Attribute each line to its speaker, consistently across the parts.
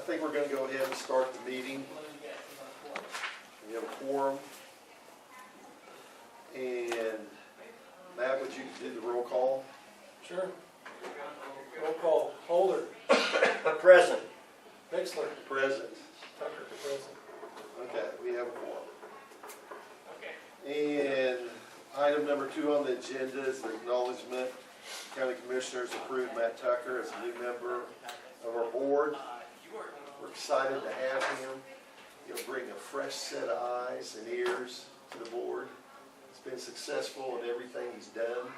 Speaker 1: think we're going to go ahead and start the meeting. We have a quorum. And Matt, would you do the roll call?
Speaker 2: Sure. Roll call. Holder.
Speaker 1: Present.
Speaker 2: Mixler.
Speaker 1: Present.
Speaker 2: Tucker. Present.
Speaker 1: Okay, we have a quorum. And item number 2 on the agenda is the acknowledgement. County Commissioners approved Matt Tucker as a new member of our board. We're excited to have him. He'll bring a fresh set of eyes and ears to the board. He's been successful in everything he's done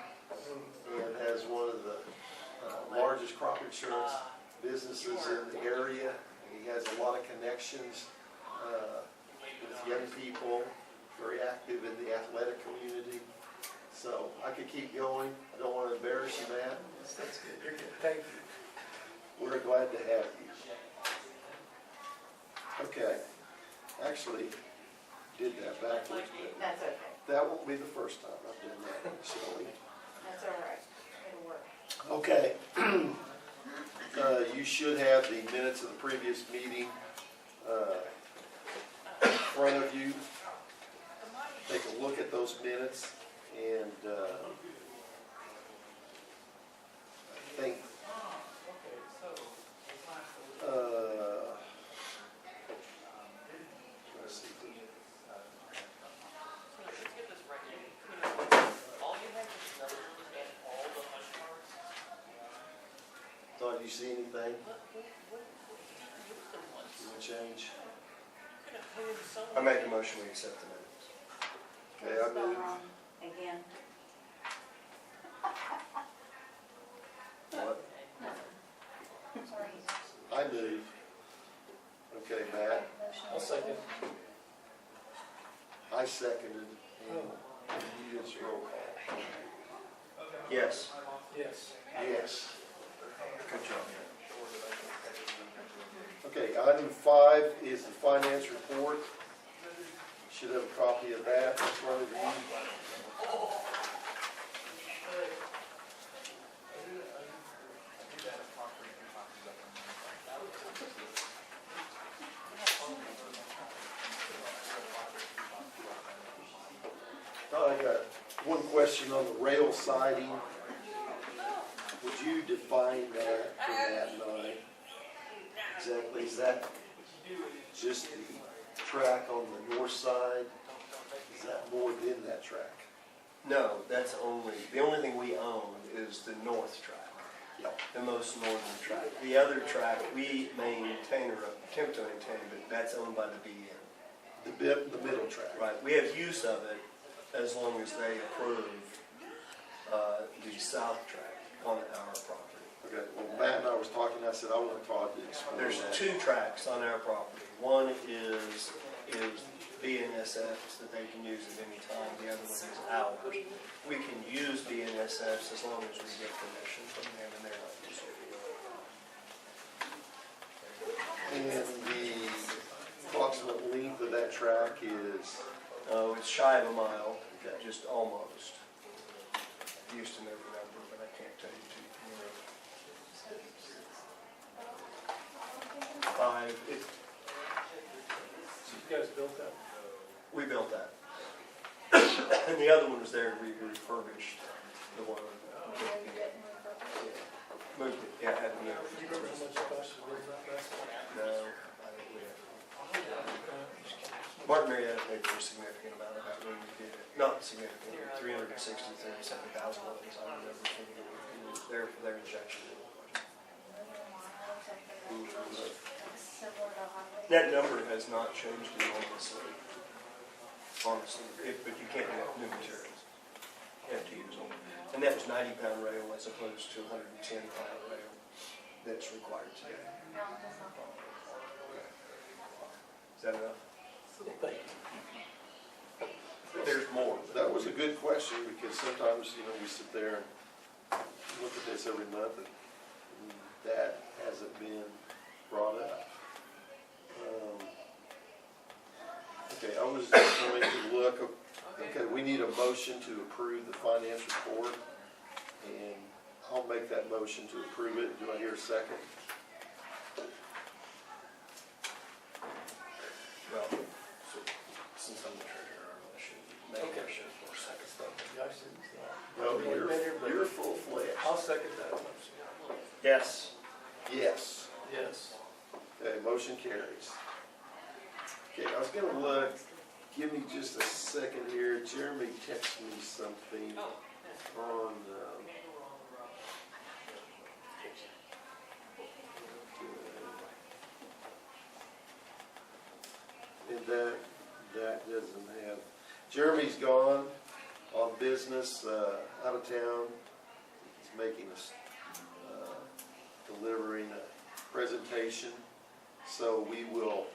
Speaker 1: and has one of the largest crop insurance businesses in the area. He has a lot of connections with young people, very active in the athletic community. So I could keep going. I don't want to embarrass you, Matt.
Speaker 2: That's good. You're good. Thank you.
Speaker 1: We're glad to have you. Okay. Actually, did that backwards, but
Speaker 3: That's okay.
Speaker 1: that won't be the first time I've done that, Shelley.
Speaker 3: That's all right. It'll work.
Speaker 1: Okay. You should have the minutes of the previous meeting in front of you. Take a look at those minutes, and I think let's see. Thought you see anything? You want to change?
Speaker 4: I make a motion we accept the minutes.
Speaker 1: Okay, I move.
Speaker 3: Again.
Speaker 1: What?
Speaker 3: Sorry.
Speaker 1: I move. Okay, Matt.
Speaker 2: I'll second.
Speaker 1: I seconded. And you just roll call.
Speaker 4: Yes.
Speaker 2: Yes.
Speaker 1: Yes.
Speaker 4: Good job.
Speaker 1: Okay, item 5 is the finance report. You should have a copy of that in front of you. I got one question on the rail siding. Would you define that for Matt and I? Exactly, is that just the track on the north side? Is that more than that track?
Speaker 4: No, that's the only thing we own is the north track,
Speaker 1: Yep.
Speaker 4: the most northern track. The other track we maintain or attempt to maintain, but that's owned by the BN.
Speaker 1: The middle track.
Speaker 4: Right, we have use of it as long as they approve the south track on our property.
Speaker 1: Okay, well, Matt and I was talking, I said I want Todd to explain
Speaker 4: There's
Speaker 1: that.
Speaker 4: 2 tracks on our property. One is BNSFs that they can use at any time. The other one is ours. We can use BNSFs as long as we get permission from them, and they're not using it.
Speaker 1: And the approximate length of that track is,
Speaker 4: Oh, it's shy of a mile,
Speaker 1: okay,
Speaker 4: just almost. Used to know the number, but I can't tell you too. 5.
Speaker 2: So you guys built that?
Speaker 4: We built that. And the other one was there, we refurbished the one. Moved it, yeah, had to move
Speaker 2: Do you remember how much it cost to build that back?
Speaker 4: No, I think we have. Martin Marietta paid for a significant amount of that when we did it. Not significant, 360,000, 37,000 of it, I remember thinking it was there for their injection. That number has not changed enormously, honestly, but you can't have new materials. You have to use them. And that was 90-pound rail as opposed to 110-pound rail that's required today. Is that enough?
Speaker 2: Thank you.
Speaker 4: There's more.
Speaker 1: that was a good question, because sometimes, we sit there and look at this every month, and that hasn't been brought up. Okay, I was going to look, okay, we need a motion to approve the finance report, and I'll make that motion to approve it. Do I hear a second?
Speaker 2: second that motion.
Speaker 4: Yes.
Speaker 1: Yes.
Speaker 2: Yes.
Speaker 1: Okay, motion carries. Okay, I was gonna look, give me just a second here. Jeremy texted me something on, and that doesn't have, Jeremy's gone on business, out of town. He's making us, delivering a presentation. So we will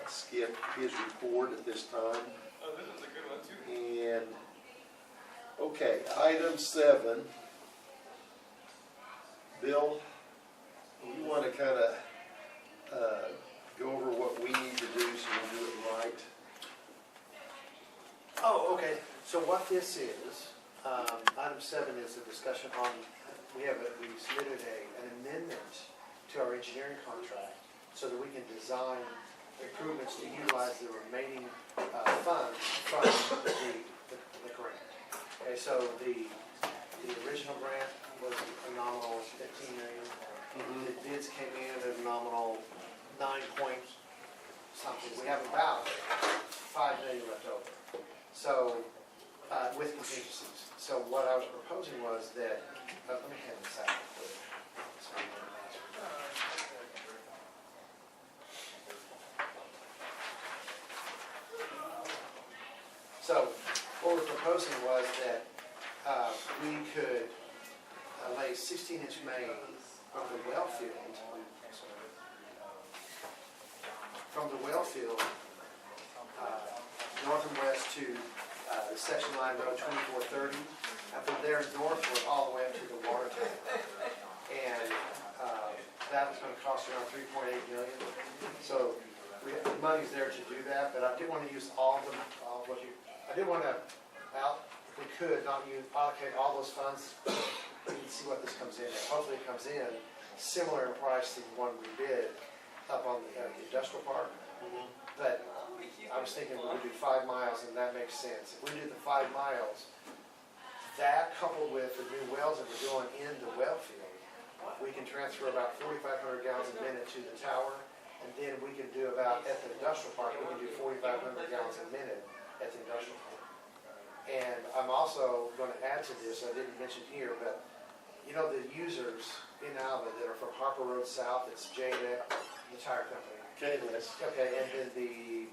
Speaker 1: skip his report at this time.
Speaker 5: Oh, this is a good one too.
Speaker 1: And, okay, item 7. Bill, we want to kind of go over what we need to do so we do it right.
Speaker 6: Oh, okay, so what this is, item 7 is a discussion on, we submitted an amendment to our engineering contract so that we can design improvements to utilize the remaining funds from the grant. Okay, so the original grant was a nominal $15 million. The bids came in at a nominal 9 point something. We have about $5 million left over. So, with contingencies. So what I was proposing was that, let me hand this out. So what we're proposing was that we could lay 16-inch main from the well field, north and west to the section line road 2430, and from there northward all the way up to the water tank. And that was going to cost around $3.8 million. So the money's there to do that, but I didn't want to use I did want to, if we could, not allocate all those funds. We can see what this comes in at. Hopefully it comes in similar in price to the one we bid up on the industrial park. But I was thinking we would do 5 miles, and that makes sense. If we do the 5 miles, that coupled with the new wells that we're doing in the well field, we can transfer about 4,500 gallons a minute to the tower, and then we can do about, at the industrial park, we can do 4,500 gallons a minute at the industrial park. And I'm also going to add to this, I didn't mention here, but you know the users in Alva that are from Harper Road South, it's J&F, the tire company.
Speaker 1: Okay, Les.
Speaker 6: Okay, and then the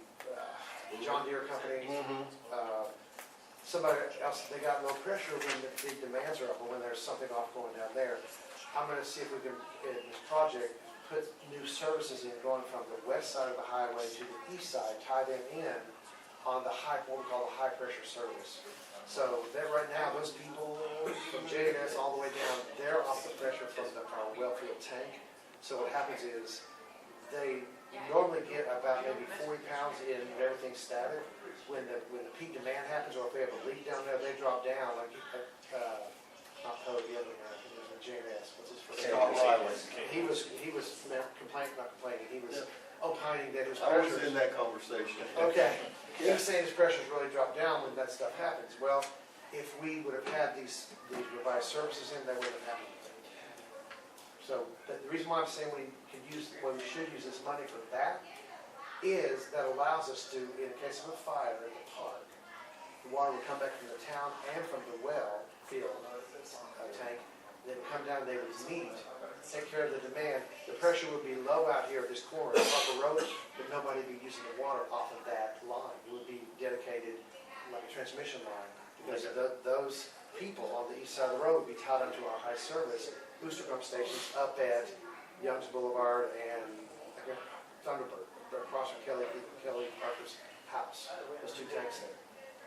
Speaker 6: John Deere company, somebody else, they got low pressure when the big demands are up, or when there's something off going down there. I'm going to see if we can, in this project, put new services in going from the west side of the highway to the east side, tie them in on the what we call the high pressure service. So that right now, those people from J&S all the way down, they're off the pressure from our well field tank. So what happens is they normally get about maybe 40 pounds in and everything's static. When the peak demand happens, or if they have a leak down there, they drop down like not Poe, the other guy, he was in J&S. What's his first name?
Speaker 1: Scott Riley.
Speaker 6: He was not complaining. He was opining that his
Speaker 1: I was
Speaker 6: pressure.
Speaker 1: in that conversation.
Speaker 6: Okay. He was saying his pressures really dropped down when that stuff happens. Well, if we would have had these revised services in, that wouldn't have happened. So the reason why I'm saying we should use this money for that is that allows us to, in case of a fire at the park, the water would come back from the town and from the well field tank. They would come down, they would meet, take care of the demand. The pressure would be low out here at this corner, off the road, but nobody would be using the water off of that line. It would be dedicated like a transmission line, because those people on the east side of the road would be tied into our high service booster pump stations up at Youngs Boulevard and Thunderbird, across from Kelly Parker's house. Those 2 tanks there.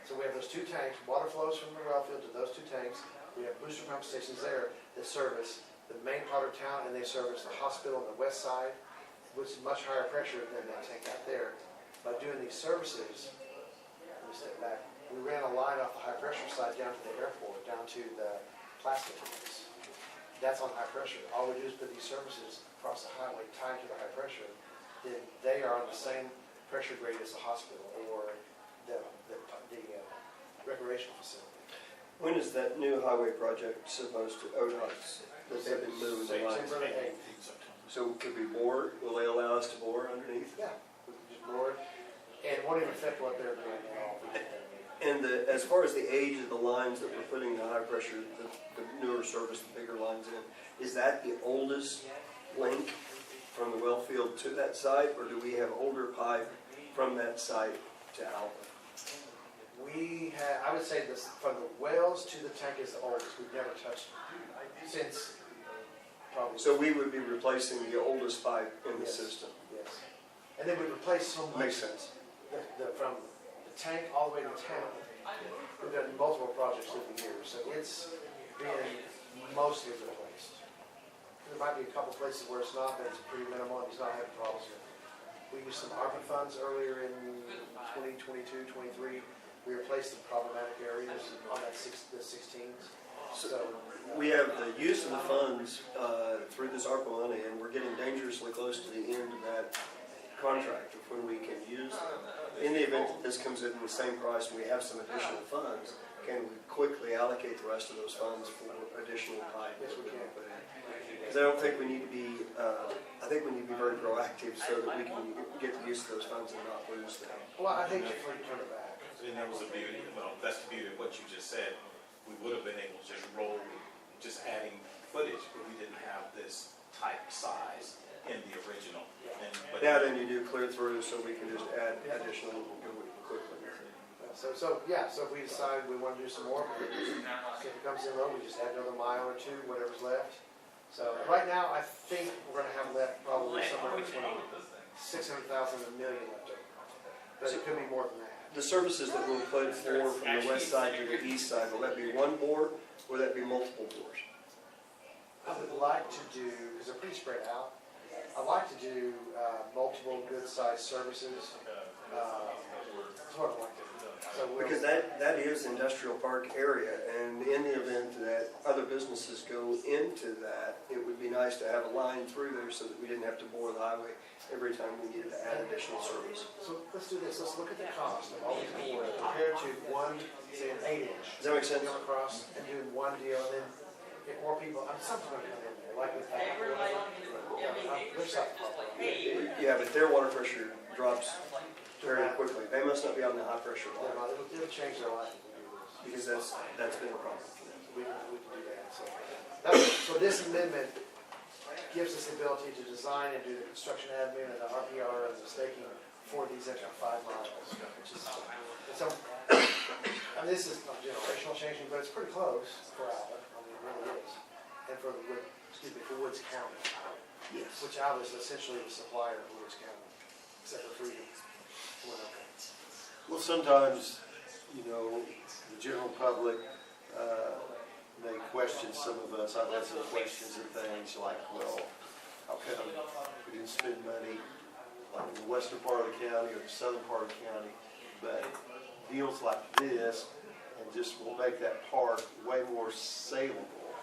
Speaker 6: So we have those 2 tanks. Water flows from the well field to those 2 tanks. We have booster pump stations there that service the main part of town, and they service the hospital on the west side, which is much higher pressure than that tank out there. By doing these services, let me step back, we ran a line off the high pressure side down to the airport, down to the plastic tanks. That's on high pressure. All we do is put these services across the highway tied to the high pressure. Then they are on the same pressure grade as the hospital or the recreational facility.
Speaker 4: When is that new highway project supposed to, ODOT's, that they've been moving the lines?
Speaker 6: September the 8th.
Speaker 4: So could we bore, will they allow us to bore underneath?
Speaker 6: Yeah, we can just bore it, and it won't even affect what they're doing now.
Speaker 4: And as far as the age of the lines that we're putting the high pressure, the newer service, the bigger lines in, is that the oldest link from the well field to that site, or do we have older pipe from that site to Alva?
Speaker 6: We have, I would say this, from the wells to the tank is the oldest, we've never touched it since probably.
Speaker 4: So we would be replacing the oldest pipe in the
Speaker 6: Yes.
Speaker 4: system.
Speaker 6: Yes. And then we replaced so much.
Speaker 4: Makes sense.
Speaker 6: From the tank all the way to town. We've done multiple projects over the years, so it's been mostly replaced. There might be a couple places where it's not, but it's pretty minimal, and he's not having problems with it. We used some ARPA funds earlier in 2022, 23. We replaced the problematic areas on that the 16s. So
Speaker 4: We have the use of the funds through this ARPA money, and we're getting dangerously close to the end of that contract of when we can use them. In the event that this comes in the same price and we have some additional funds, can we quickly allocate the rest of those funds for additional pipe?
Speaker 6: Yes, we can.
Speaker 4: Because I don't think we need to be, I think we need to be very proactive so that we can get the use of those funds and not lose them.
Speaker 6: Well, I think before you turn it back.
Speaker 5: And that was the beauty, well, that's the beauty of what you just said. We would have been able to just roll, just adding footage, but we didn't have this type size in the original. But
Speaker 4: Now then you do clear through so we can just add additional quickly.
Speaker 6: So if we decide we want to do some more, if it comes in low, we just add another mile or two, whatever's left. So right now, I think we're gonna have left probably somewhere between 600,000 and $1 million left over. But it could be more than that.
Speaker 4: The services that we'll put for from the west side to the east side, will that be one bore or will that be multiple bores?
Speaker 6: I would like to do, because they're pretty spread out, I'd like to do multiple good-sized services. That's what I'd like to do. So
Speaker 4: Because that is industrial park area, and in the event that other businesses go into that, it would be nice to have a line through there so that we didn't have to bore the highway every time we needed to add additional service.
Speaker 6: So let's do this, let's look at the cost of all these boards compared to one, say an 8-inch.
Speaker 4: Does that make sense?
Speaker 6: Going across and doing one deal, and then get more people, something like that in there, like with that. There's something.
Speaker 4: Yeah, but their water pressure drops very quickly. They must not be on the high pressure line,
Speaker 6: It'll change their life if we do this.
Speaker 4: because that's been a problem.
Speaker 6: We can do that. So this amendment gives us the ability to design and do the construction admin and the RPR and the staking for these extra 5 miles, which is, I mean, this is not generational changing, but it's pretty close for Alva. I mean, it really is. And for Woods County.
Speaker 1: Yes.
Speaker 6: Which Alva is essentially the supplier of Woods County, except for Freedom.
Speaker 1: Well, sometimes, you know, the general public may question some of us. I've had some questions and things like, well, how come we didn't spend money like in the western part of the county or the southern part of the county, but deals like this and just will make that park way more saleable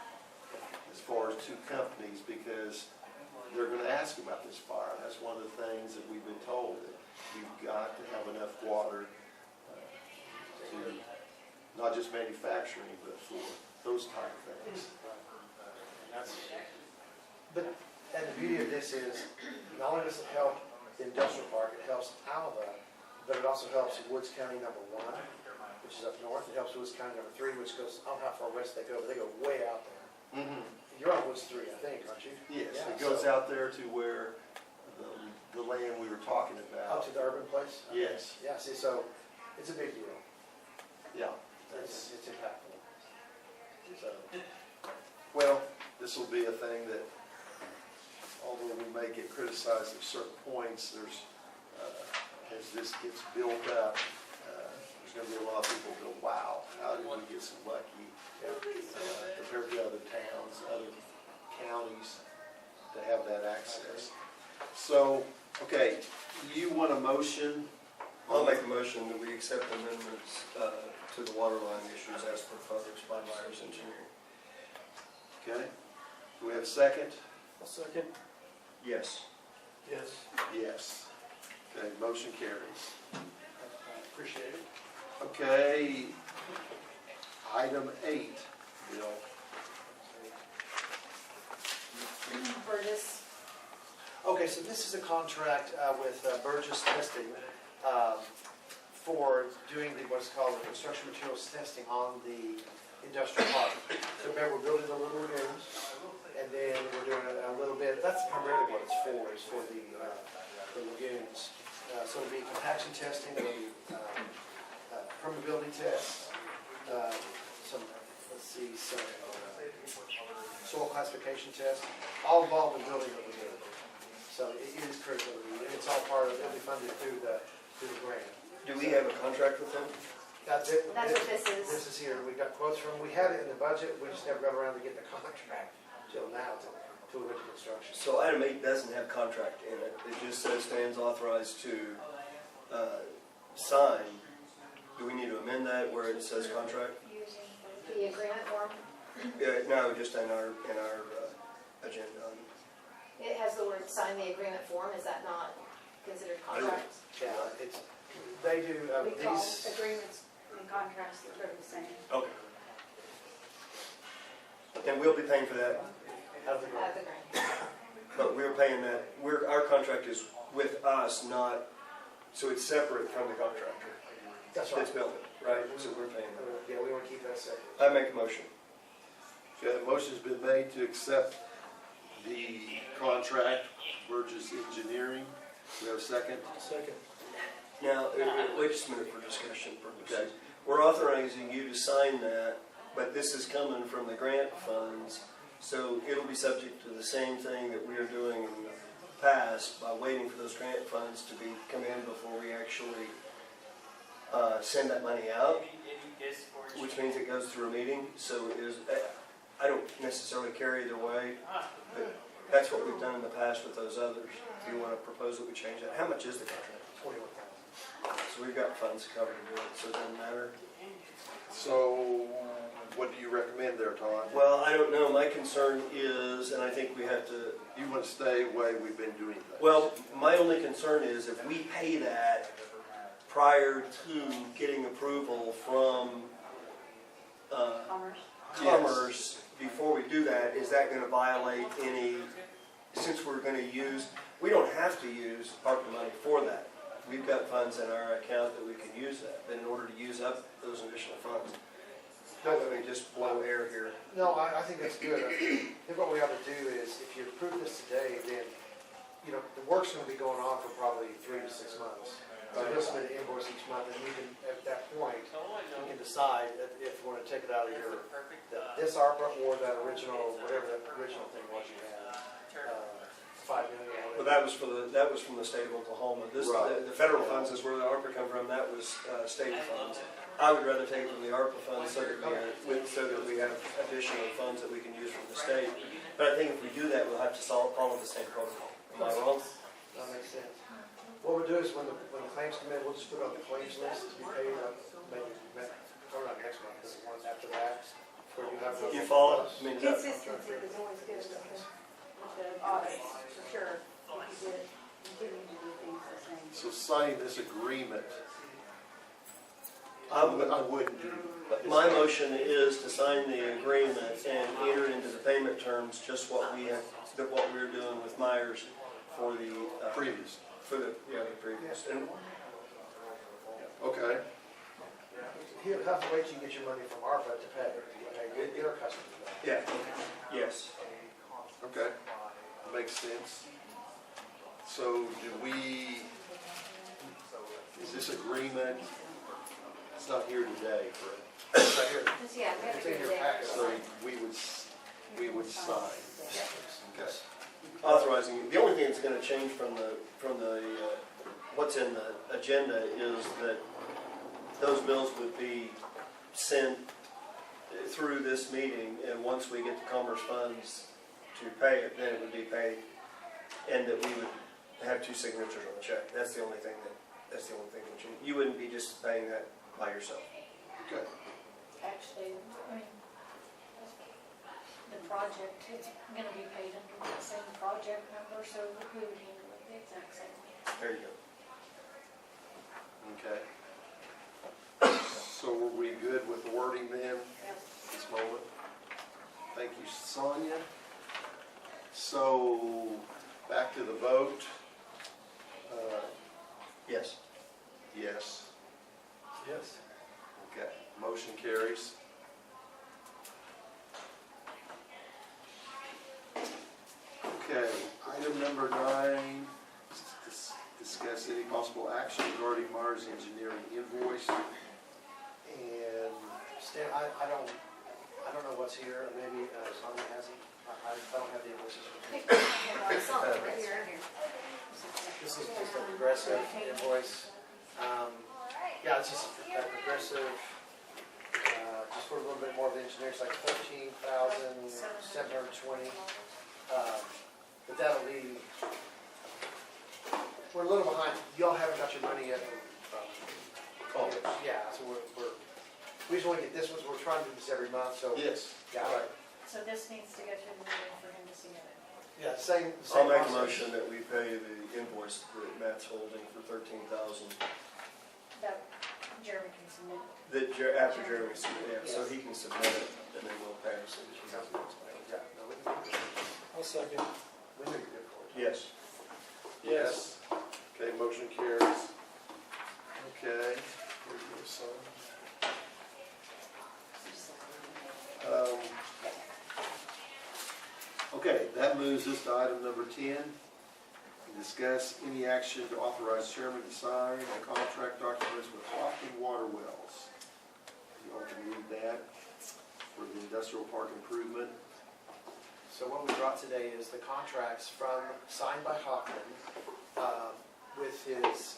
Speaker 1: as far as two companies, because they're going to ask about this fire. That's one of the things that we've been told, that you've got to have enough water to not just manufacturing, but for those type of things.
Speaker 6: And the beauty of this is, not only does it help the industrial park, it helps Alva, but it also helps Woods County #1, which is up north. It helps Woods County #3, which goes, I don't know how far west they go, but they go way out there. You're on Woods 3, I think, aren't you?
Speaker 1: Yes,
Speaker 6: Yeah,
Speaker 1: it goes
Speaker 6: so-
Speaker 1: out there to where the land we were talking
Speaker 6: Out
Speaker 1: about.
Speaker 6: to the urban place?
Speaker 1: Yes,
Speaker 6: Yeah, see, so it's a big deal.
Speaker 1: yeah.
Speaker 6: It's impactful. So,
Speaker 1: Well, this will be a thing that, although we may get criticized at certain points, there's, as this gets built up, there's going to be a lot of people who go, wow, how did we get so lucky compared to other towns, other counties to have that access. So, okay, you want a motion?
Speaker 4: I'll make a motion that we accept amendments to the water line issues as proposed by Myers Engineering.
Speaker 1: Okay, do we have a second?
Speaker 2: A second?
Speaker 4: Yes.
Speaker 2: Yes.
Speaker 1: Yes. Okay, motion carries.
Speaker 6: appreciate it.
Speaker 1: Okay, Item 8, Bill.
Speaker 3: Burgess,
Speaker 6: Okay, so this is a contract with Burgess Testing for doing what's called the construction materials testing on the industrial park. So remember, we're building the little lagoons, and then we're doing a little bit, that's primarily what it's for, is for the lagoons. So it'll be compaction testing, it'll be permeability tests, some soil classification tests, all involved in building the lagoon. So it is critical, and it's all part of, it'll be funded through the grant.
Speaker 4: Do we have a contract with them?
Speaker 6: That's it.
Speaker 3: that's what this is.
Speaker 6: This is here, we got quotes from, we had it in the budget, we just never got around to getting the contract till now, till we went to construction.
Speaker 4: So item 8 doesn't have contract in it. It just says stands authorized to sign. Do we need to amend that where it says contract?
Speaker 3: The agreement form,
Speaker 4: No, just in our agenda.
Speaker 3: it has the word sign the agreement form, is that not considered contract?
Speaker 6: Yeah, it's, they do,
Speaker 7: We call
Speaker 6: these,
Speaker 7: agreements and contracts that are the same.
Speaker 4: Okay. And we'll be paying for that,
Speaker 6: out of the grant.
Speaker 3: Of the grant.
Speaker 4: but we're paying that, our contract is with us, not, so it's separate from the contractor.
Speaker 6: That's right.
Speaker 4: That's building, right? So we're paying that.
Speaker 6: Yeah, we want to keep that separate.
Speaker 4: I make a motion.
Speaker 1: Okay, the motion's been made to accept the contract, Burgess Engineering. Do we have a second?
Speaker 2: Second.
Speaker 4: Now, wait just a minute for discussion purposes. We're authorizing you to sign that, but this is coming from the grant funds, so it'll be subject to the same thing that we are doing in the past by waiting for those grant funds to come in before we actually send that money out, which means it goes through a meeting. So it is, I don't necessarily care either way, but that's what we've done in the past with those others. If you want to propose that we change that, how much is the contract?
Speaker 6: 21,000.
Speaker 4: So we've got funds covered to do it, so it doesn't matter.
Speaker 1: So what do you recommend there, Todd?
Speaker 4: Well, I don't know. My concern is, and I think we have to,
Speaker 1: You want to stay the way we've been doing things?
Speaker 4: well, my only concern is if we pay that prior to getting approval from
Speaker 7: Commerce.
Speaker 4: Commerce, before we do that, is that going to violate any, since we're going to use, we don't have to use ARPA money for that. We've got funds in our account that we can use that, but in order to use up those additional funds, don't let me just blow air here.
Speaker 6: No, I think that's good. I think what we ought to do is, if you approve this today, then, you know, the work's going to be going on for probably 3 to 6 months. So you'll submit an invoice each month, and we can, at that point, we can decide if we want to take it out of your, this ARPA or that original, whatever that original thing was you had, 5 million.
Speaker 4: Well, that was from the state of Oklahoma. This,
Speaker 1: Right.
Speaker 4: the federal funds is where the ARPA come from. That was state funds. I would rather take it from the ARPA funds so that we have additional funds that we can use from the state. But I think if we do that, we'll have to follow the same protocol. Am I wrong?
Speaker 6: That makes sense. What we'll do is when the claims come in, we'll just put it on the claims list to be paid, maybe, or not next month, but the one after that, where you have.
Speaker 4: You follow? I mean, is that-
Speaker 7: Consistency is always good with the audits, for sure. If you did, continue to do things the same.
Speaker 1: So signing this agreement,
Speaker 4: I would-
Speaker 1: I wouldn't do.
Speaker 4: My motion is to sign the agreement and enter into the payment terms just what we're doing with Myers for the
Speaker 1: Previous.
Speaker 4: for the previous. And
Speaker 1: Okay.
Speaker 6: He'll have to wait till you get your money from ARPA to pay, get our customers back.
Speaker 4: yeah, yes.
Speaker 1: Okay. Makes sense. So do we, is this agreement, it's not here today, correct?
Speaker 6: It's right here.
Speaker 3: Yeah, we have
Speaker 6: It's
Speaker 3: to
Speaker 6: in
Speaker 3: do
Speaker 6: your
Speaker 3: that.
Speaker 6: packet.
Speaker 1: So we would sign. Okay.
Speaker 4: Authorizing, the only thing that's gonna change from what's in the agenda is that those bills would be sent through this meeting, and once we get the Commerce funds to pay it, then it would be paid, and that we would have 2 signatures on the check. That's the only thing that change. You wouldn't be just paying that by yourself.
Speaker 1: Okay.
Speaker 8: Actually, I mean, the project, it's gonna be paid under the same project number, so we would handle it the exact same way.
Speaker 4: There you go.
Speaker 1: Okay. So were we good with the wording then?
Speaker 7: Yep.
Speaker 1: this moment. Thank you, Sonia. So, back to the vote.
Speaker 4: Yes.
Speaker 1: Yes.
Speaker 2: Yes.
Speaker 1: Okay, motion carries. Okay, item number 9, discuss any possible action regarding Mars Engineering invoice. And
Speaker 6: Stan, I don't know what's here, maybe Sonia has it. I don't have the invoices.
Speaker 3: Right here.
Speaker 6: This is just a progressive invoice. Yeah, it's just a progressive, just for a little bit more of the engineering, it's like $13,720. But that'll be, we're a little behind. Y'all haven't got your money yet from yeah, so we just want to get this one, so we're trying to do this every month, so.
Speaker 1: yes,
Speaker 6: Yeah,
Speaker 1: right.
Speaker 8: So this needs to go to the meeting for him to submit it.
Speaker 6: yeah, same.
Speaker 4: I'll make a
Speaker 6: process.
Speaker 4: motion that we pay the invoice that Matt's holding for $13,000.
Speaker 8: That Jeremy can submit.
Speaker 4: After Jeremy submits, so he can submit it, and then we'll pay him.
Speaker 6: Yeah, no, we
Speaker 2: I'll second.
Speaker 6: know you're good for it.
Speaker 4: Yes.
Speaker 2: Yes.
Speaker 1: Okay, motion carries. Okay. Here you go, son. Okay, that moves us to item number 10. Discuss any action to authorize chairman to sign the contract documents with Hoffman Water Wells. You all can read that for the industrial park improvement.
Speaker 6: So what we brought today is the contracts signed by Hoffman with his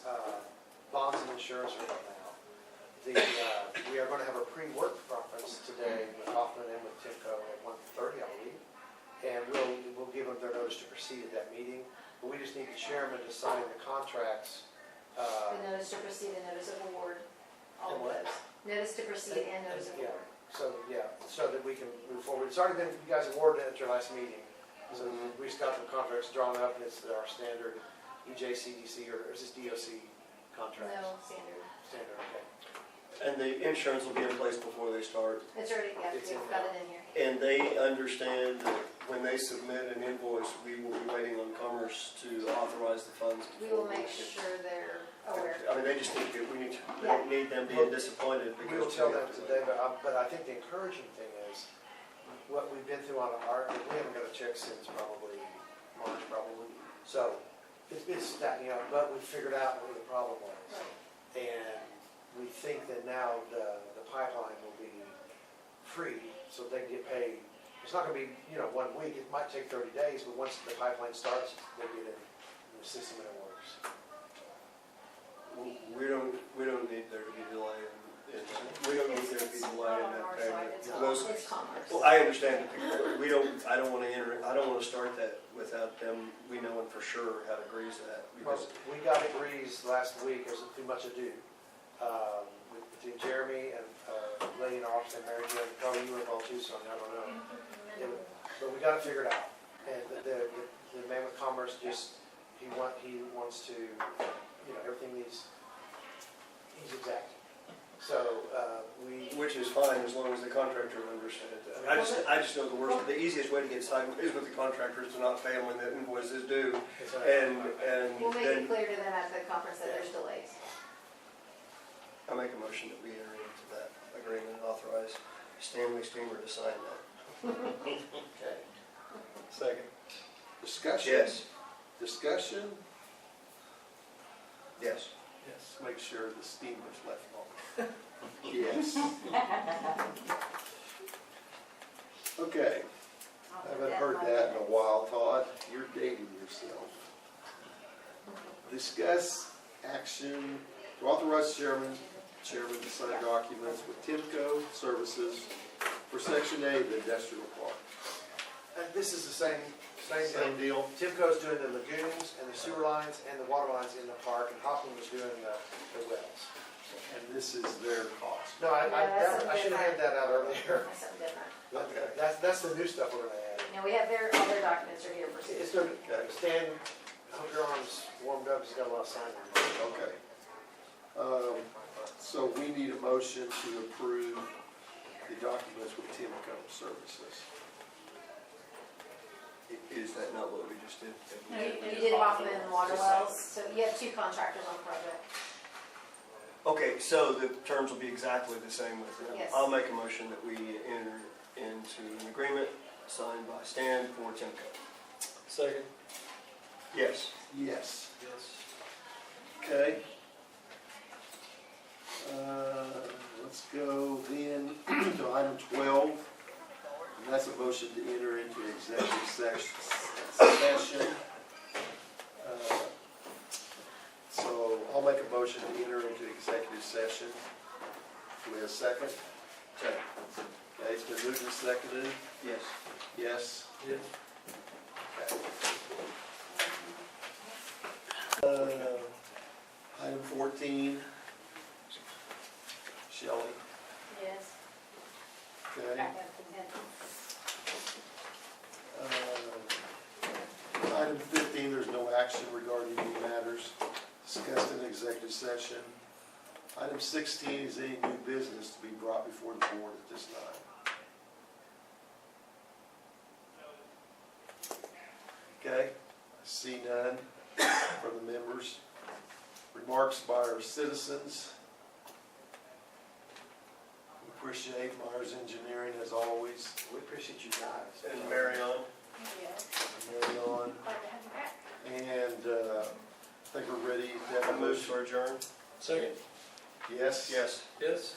Speaker 6: bonds and insurance are up now. We are going to have a pre-work conference today with Hoffman and with Timco at 1:30, I believe. And we'll give them their notice to proceed at that meeting. But we just need the chairman to sign the contracts.
Speaker 3: The notice to proceed and notice of award, all of
Speaker 6: And what?
Speaker 3: those. Notice to proceed and notice of
Speaker 6: Yeah.
Speaker 3: award.
Speaker 6: So that we can move forward. It's already been, you guys awarded it at your last meeting. So we just got the contracts drawn up, and it's our standard EJCDC, or is this DOC contracts?
Speaker 3: No, standard.
Speaker 6: Standard, okay.
Speaker 4: And the insurance will be in place before they start.
Speaker 3: It's already, yeah,
Speaker 6: It's
Speaker 3: we've
Speaker 6: in
Speaker 3: got
Speaker 6: there.
Speaker 3: it in here.
Speaker 4: And they understand that when they submit an invoice, we will be waiting on Commerce to authorize the funds.
Speaker 3: We
Speaker 4: before
Speaker 3: will make
Speaker 4: can-
Speaker 3: sure they're aware.
Speaker 4: I mean, they just need to, we don't need them being disappointed because.
Speaker 6: We will tell them today, but I think the encouraging thing is, what we've been through on our, we haven't got a check since probably March, probably. So, it's that, but we figured out what the problem was. And we think that now the pipeline will be free, so they can get paid. It's not gonna be, 1 week, it might take 30 days, but once the pipeline starts, they get it in the system and it works.
Speaker 4: We don't need there to be delay we don't need there to be delay in that payment. Those-
Speaker 3: It's commerce.
Speaker 4: Well, I understand that I don't want to start that without them, we knowing for sure how to grease that.
Speaker 6: Well,
Speaker 4: Because
Speaker 6: we got it greased last week, there's too much ado. Between Jeremy and Lady in our office and Mary Jo, probably you were involved too, Sonia, I don't know. But we got it figured out. And the man with Commerce he wants to, everything he's exact. So,
Speaker 4: which is fine as long as the contractor understands that. I just know the easiest way to get sideways with the contractors to not pay them when the invoice is due. And
Speaker 3: We'll make
Speaker 4: then
Speaker 3: it clear to them at the conference that there's delays.
Speaker 4: I make a motion that we enter into that agreement and authorize Stanley Steamer to sign that.
Speaker 1: Okay.
Speaker 4: Second.
Speaker 1: Discussion?
Speaker 4: Yes.
Speaker 1: Discussion?
Speaker 4: Yes.
Speaker 1: Yes. Make sure the steamer's left on. Yes. Okay, I haven't heard that in a while, Todd. You're dating yourself. Discuss action to authorize chairman to sign documents with Timco Services for Section A of the industrial park.
Speaker 6: and this is the same
Speaker 1: Same
Speaker 6: deal.
Speaker 1: deal?
Speaker 6: Timco's doing the lagoons and the sewer lines and the water lines in the park, and Hoffman was doing the wells.
Speaker 1: And this is their cost.
Speaker 6: No, I
Speaker 3: that's
Speaker 6: should have had that out earlier.
Speaker 3: That's something different.
Speaker 1: Okay.
Speaker 6: That's the new stuff we're gonna add.
Speaker 3: Now, we have all their documents are here for
Speaker 6: It's
Speaker 3: signature.
Speaker 6: gonna, Stan, I hope your arm's warmed up, he's got a lot of signing.
Speaker 1: Okay. So we need a motion to approve the documents with Timco Services.
Speaker 4: Is that not what we just did?
Speaker 3: You did Hoffman and Water Wells, so you have two contractors on the project.
Speaker 4: Okay, so the terms will be exactly the same with them.
Speaker 3: Yes.
Speaker 4: I'll make a motion that we enter into an agreement signed by Stan for Timco.
Speaker 2: Second.
Speaker 4: Yes.
Speaker 1: Yes.
Speaker 2: Yes.
Speaker 1: Okay. Let's go then to item 12, and that's a motion to enter into executive session. So I'll make a motion to enter into executive session. Do we have a second?
Speaker 4: Second.
Speaker 1: Okay, it's been moved and seconded.
Speaker 4: Yes.
Speaker 1: Yes?
Speaker 2: Yes.
Speaker 1: Okay. Item 14. Shelley.
Speaker 3: Yes.
Speaker 1: Okay.
Speaker 7: Back up consent.
Speaker 1: Item 15, there's no action regarding any matters discussed in executive session. Item 16 is any new business to be brought before the board at this time. Okay, I see none from the members. Remarks by our citizens. We appreciate Myers Engineering as always.
Speaker 6: We appreciate you guys.
Speaker 4: And Marion?
Speaker 3: Yes.
Speaker 1: Carry on.
Speaker 3: Glad to have you back.
Speaker 1: And I think we're ready to have
Speaker 4: I
Speaker 1: a
Speaker 4: move
Speaker 1: motion.
Speaker 4: to adjourn?
Speaker 2: Second.
Speaker 1: Yes?
Speaker 4: Yes.
Speaker 2: Yes.